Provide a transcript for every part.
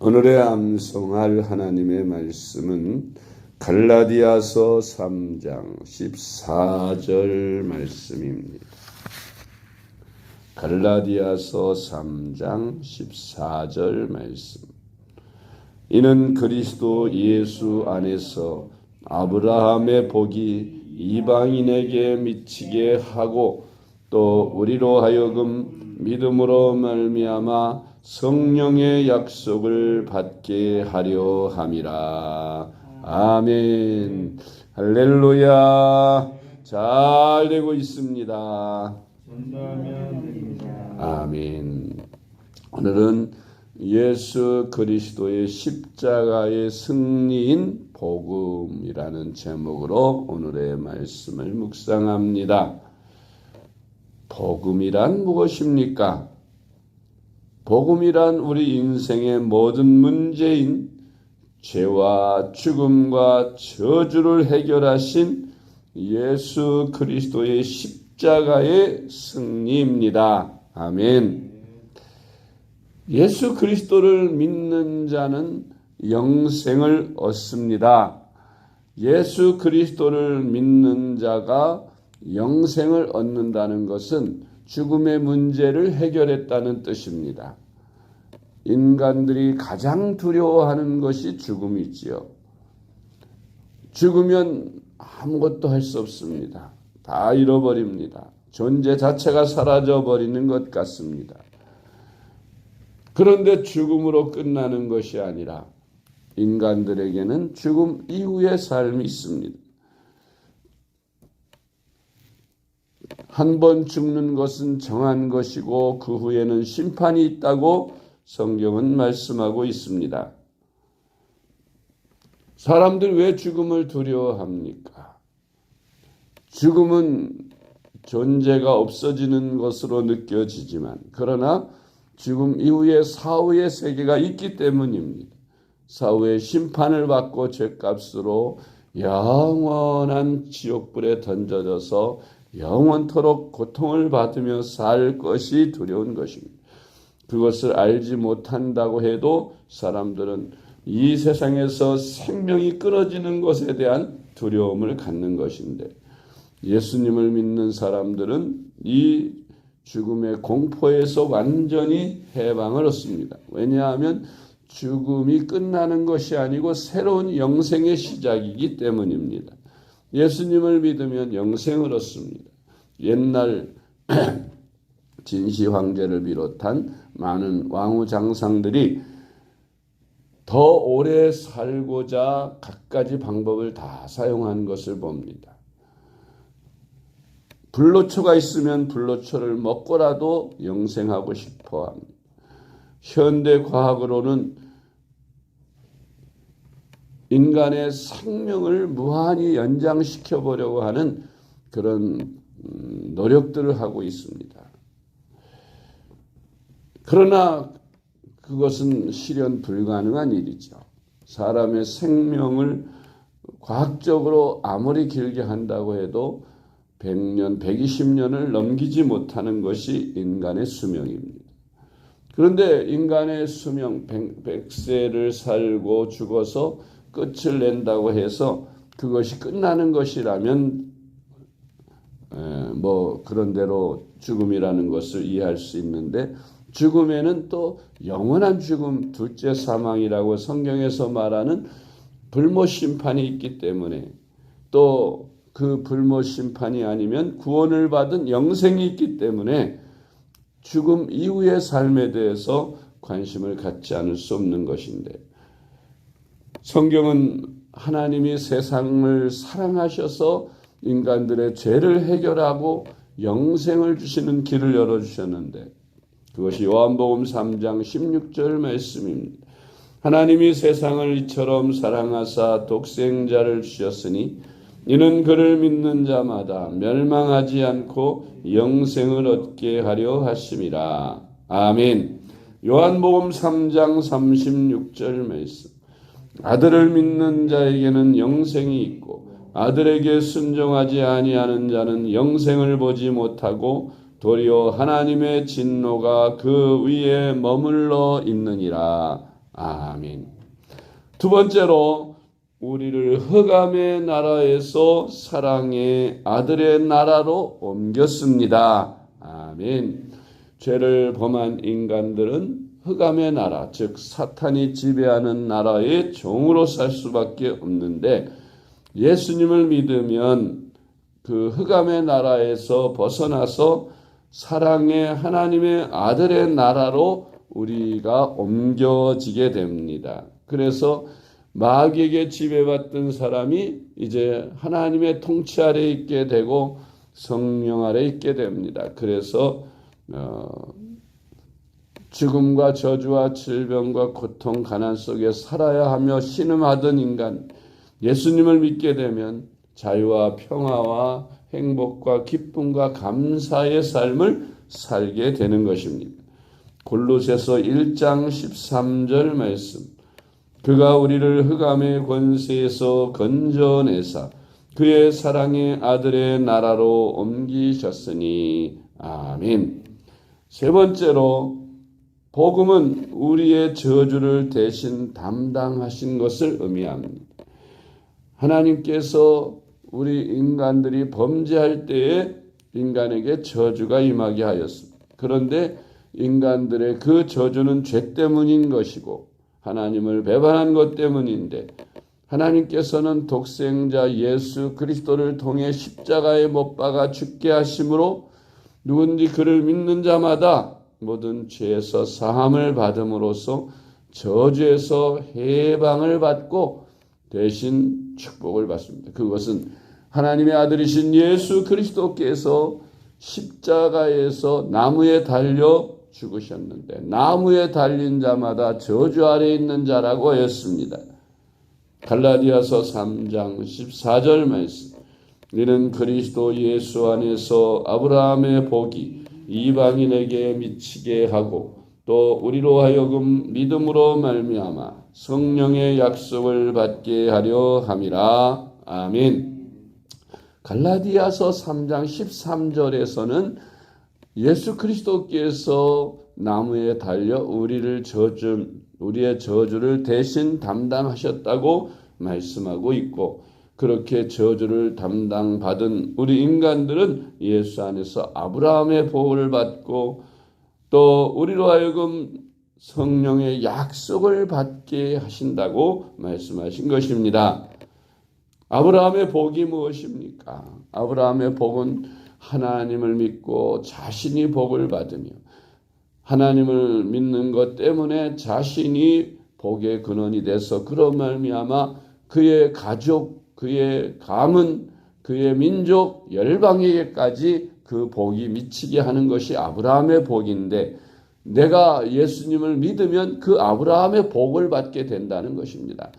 오늘의 암송할 하나님의 말씀은 갈라디아서 3장 14절 말씀입니다. 갈라디아서 3장 14절 말씀. 이는 그리스도 예수 안에서 아브라함의 복이 이방인에게 미치게 하고 또 우리로 하여금 믿음으로 말미암아 성령의 약속을 받게 하려 함이라. 아멘. 할렐루야. 잘 되고 있습니다. 아멘. 오늘은 예수 그리스도의 십자가의 승리인 복음이라는 제목으로 오늘의 말씀을 묵상합니다. 복음이란 무엇입니까? 복음이란 우리 인생의 모든 문제인 죄와 죽음과 저주를 해결하신 예수 그리스도의 십자가의 승리입니다. 아멘. 예수 그리스도를 믿는 자는 영생을 얻습니다. 예수 그리스도를 믿는 자가 영생을 얻는다는 것은 죽음의 문제를 해결했다는 뜻입니다. 인간들이 가장 두려워하는 것이 죽음이지요. 죽으면 아무것도 할 수 없습니다. 다 잃어버립니다. 존재 자체가 사라져버리는 것 같습니다. 그런데 죽음으로 끝나는 것이 아니라 인간들에게는 죽음 이후의 삶이 있습니다. 한 번 죽는 것은 정한 것이고 그 후에는 심판이 있다고 성경은 말씀하고 있습니다. 사람들 왜 죽음을 두려워합니까? 죽음은 존재가 없어지는 것으로 느껴지지만 그러나 죽음 이후에 사후의 세계가 있기 때문입니다. 사후에 심판을 받고 죄값으로 영원한 지옥불에 던져져서 영원토록 고통을 받으며 살 것이 두려운 것입니다. 그것을 알지 못한다고 해도 사람들은 이 세상에서 생명이 끊어지는 것에 대한 두려움을 갖는 것인데 예수님을 믿는 사람들은 이 죽음의 공포에서 완전히 해방을 얻습니다. 왜냐하면 죽음이 끝나는 것이 아니고 새로운 영생의 시작이기 때문입니다. 예수님을 믿으면 영생을 얻습니다. 옛날 진시 황제를 비롯한 많은 왕후 장상들이 더 오래 살고자 갖가지 방법을 다 사용한 것을 봅니다. 불로초가 있으면 불로초를 먹고라도 영생하고 싶어 합니다. 현대 과학으로는 인간의 생명을 무한히 연장시켜 보려고 하는 그런 노력들을 하고 있습니다. 그러나 그것은 실현 불가능한 일이죠. 사람의 생명을 과학적으로 아무리 길게 한다고 해도 100년, 120년을 넘기지 못하는 것이 인간의 수명입니다. 그런데 인간의 수명 100세를 살고 죽어서 끝을 낸다고 해서 그것이 끝나는 것이라면 그런 대로 죽음이라는 것을 이해할 수 있는데 죽음에는 또 영원한 죽음, 둘째 사망이라고 성경에서 말하는 불못 심판이 있기 때문에 또 그 불못 심판이 아니면 구원을 받은 영생이 있기 때문에 죽음 이후의 삶에 대해서 관심을 갖지 않을 수 없는 것인데 성경은 하나님이 세상을 사랑하셔서 인간들의 죄를 해결하고 영생을 주시는 길을 열어주셨는데 그것이 요한복음 3장 16절 말씀입니다. 하나님이 세상을 이처럼 사랑하사 독생자를 주셨으니 이는 그를 믿는 자마다 멸망하지 않고 영생을 얻게 하려 하심이라. 아멘. 요한복음 3장 36절 말씀. 아들을 믿는 자에게는 영생이 있고 아들에게 순종하지 아니하는 자는 영생을 보지 못하고 도리어 하나님의 진노가 그 위에 머물러 있느니라. 아멘. 두 번째로 우리를 흑암의 나라에서 사랑의 아들의 나라로 옮겼습니다. 아멘. 죄를 범한 인간들은 흑암의 나라, 즉 사탄이 지배하는 나라의 종으로 살 수밖에 없는데 예수님을 믿으면 그 흑암의 나라에서 벗어나서 사랑의 하나님의 아들의 나라로 우리가 옮겨지게 됩니다. 그래서 마귀에게 지배받던 사람이 이제 하나님의 통치 아래 있게 되고 성령 아래 있게 됩니다. 그래서 죽음과 저주와 질병과 고통, 가난 속에 살아야 하며 신음하던 인간, 예수님을 믿게 되면 자유와 평화와 행복과 기쁨과 감사의 삶을 살게 되는 것입니다. 골로새서 1장 13절 말씀, 그가 우리를 흑암의 권세에서 건져내사 그의 사랑의 아들의 나라로 옮기셨으니. 아멘. 세 번째로 복음은 우리의 저주를 대신 담당하신 것을 의미합니다. 하나님께서 우리 인간들이 범죄할 때에 인간에게 저주가 임하게 하였습니다. 그런데 인간들의 그 저주는 죄 때문인 것이고 하나님을 배반한 것 때문인데 하나님께서는 독생자 예수 그리스도를 통해 십자가에 못 박아 죽게 하심으로 누군지 그를 믿는 자마다 모든 죄에서 사함을 받음으로써 저주에서 해방을 받고 대신 축복을 받습니다. 그것은 하나님의 아들이신 예수 그리스도께서 십자가에서 나무에 달려 죽으셨는데 나무에 달린 자마다 저주 아래 있는 자라고 했습니다. 갈라디아서 3장 14절 말씀, 이는 그리스도 예수 안에서 아브라함의 복이 이방인에게 미치게 하고 또 우리로 하여금 믿음으로 말미암아 성령의 약속을 받게 하려 함이라. 아멘. 갈라디아서 3장 13절에서는 예수 그리스도께서 나무에 달려 우리의 저주를 대신 담당하셨다고 말씀하고 있고, 그렇게 저주를 담당받은 우리 인간들은 예수 안에서 아브라함의 복을 받고 또 우리로 하여금 성령의 약속을 받게 하신다고 말씀하신 것입니다. 아브라함의 복이 무엇입니까? 아브라함의 복은 하나님을 믿고 자신이 복을 받으며 하나님을 믿는 것 때문에 자신이 복의 근원이 돼서 그런 말미암아 그의 가족, 그의 가문, 그의 민족, 열방에게까지 그 복이 미치게 하는 것이 아브라함의 복인데, 내가 예수님을 믿으면 그 아브라함의 복을 받게 된다는 것입니다.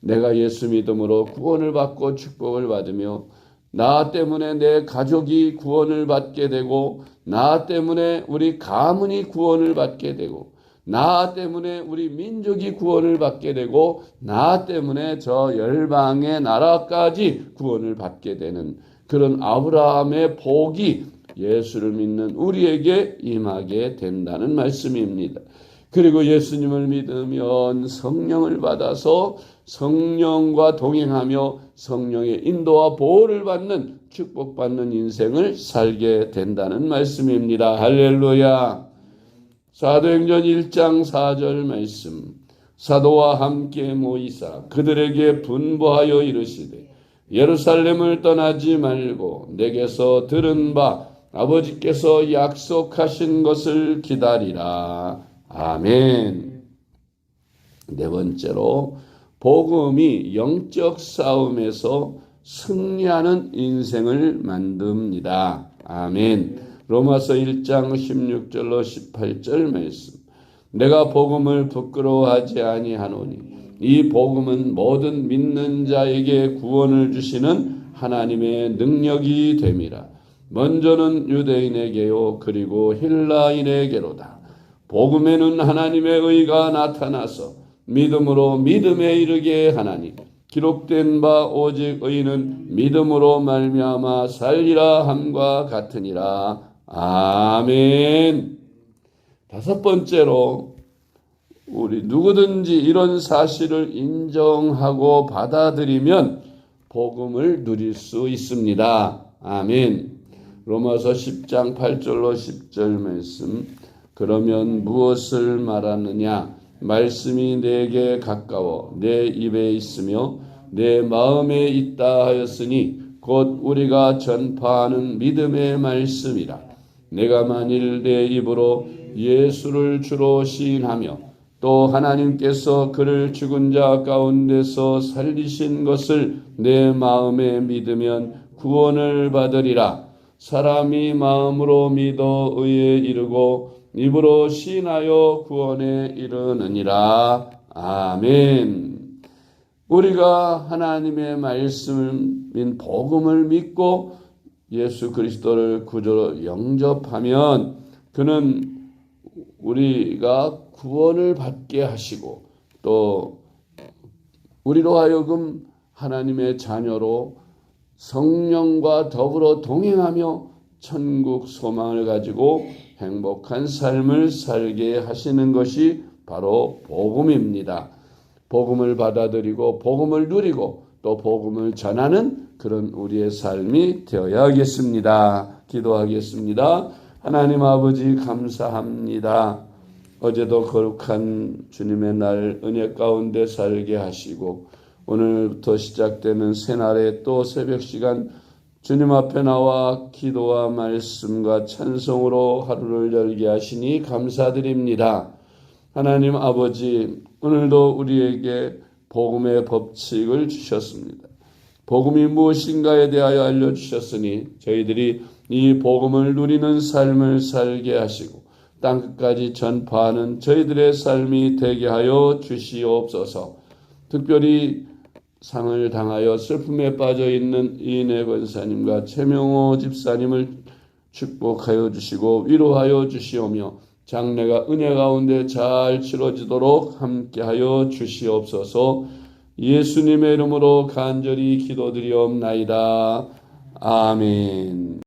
내가 예수 믿음으로 구원을 받고 축복을 받으며 나 때문에 내 가족이 구원을 받게 되고 나 때문에 우리 가문이 구원을 받게 되고 나 때문에 우리 민족이 구원을 받게 되고 나 때문에 저 열방의 나라까지 구원을 받게 되는 그런 아브라함의 복이 예수를 믿는 우리에게 임하게 된다는 말씀입니다. 그리고 예수님을 믿으면 성령을 받아서 성령과 동행하며 성령의 인도와 보호를 받는 축복받는 인생을 살게 된다는 말씀입니다. 할렐루야. 사도행전 1장 4절 말씀, 사도와 함께 모이사 그들에게 분부하여 이르시되 예루살렘을 떠나지 말고 내게서 들은 바 아버지께서 약속하신 것을 기다리라. 아멘. 네 번째로 복음이 영적 싸움에서 승리하는 인생을 만듭니다. 아멘. 로마서 1장 16절로 18절 말씀, 내가 복음을 부끄러워하지 아니하노니 이 복음은 모든 믿는 자에게 구원을 주시는 하나님의 능력이 됨이라. 먼저는 유대인에게요 그리고 헬라인에게로다. 복음에는 하나님의 의가 나타나서 믿음으로 믿음에 이르게 하나니 기록된 바 오직 의는 믿음으로 말미암아 살리라 함과 같으니라. 아멘. 다섯 번째로 우리 누구든지 이런 사실을 인정하고 받아들이면 복음을 누릴 수 있습니다. 아멘. 로마서 10장 8절로 10절 말씀. 그러면 무엇을 말하느냐? 말씀이 내게 가까워 내 입에 있으며 내 마음에 있다 하였으니 곧 우리가 전파하는 믿음의 말씀이라. 내가 만일 내 입으로 예수를 주로 시인하며 또 하나님께서 그를 죽은 자 가운데서 살리신 것을 내 마음에 믿으면 구원을 받으리라. 사람이 마음으로 믿어 의에 이르고 입으로 시인하여 구원에 이르느니라. 아멘. 우리가 하나님의 말씀인 복음을 믿고 예수 그리스도를 구주로 영접하면 그는 우리가 구원을 받게 하시고 또 우리로 하여금 하나님의 자녀로 성령과 더불어 동행하며 천국 소망을 가지고 행복한 삶을 살게 하시는 것이 바로 복음입니다. 복음을 받아들이고 복음을 누리고 또 복음을 전하는 그런 우리의 삶이 되어야겠습니다. 기도하겠습니다. 하나님 아버지 감사합니다. 어제도 거룩한 주님의 날 은혜 가운데 살게 하시고 오늘부터 시작되는 새날에 또 새벽 시간 주님 앞에 나와 기도와 말씀과 찬송으로 하루를 열게 하시니 감사드립니다. 하나님 아버지, 오늘도 우리에게 복음의 법칙을 주셨습니다. 복음이 무엇인가에 대하여 알려주셨으니 저희들이 이 복음을 누리는 삶을 살게 하시고 땅끝까지 전파하는 저희들의 삶이 되게 하여 주시옵소서. 특별히 상을 당하여 슬픔에 빠져 있는 이인혜 권사님과 최명호 집사님을 축복하여 주시고 위로하여 주시오며 장례가 은혜 가운데 잘 치러지도록 함께하여 주시옵소서. 예수님의 이름으로 간절히 기도드리옵나이다. 아멘.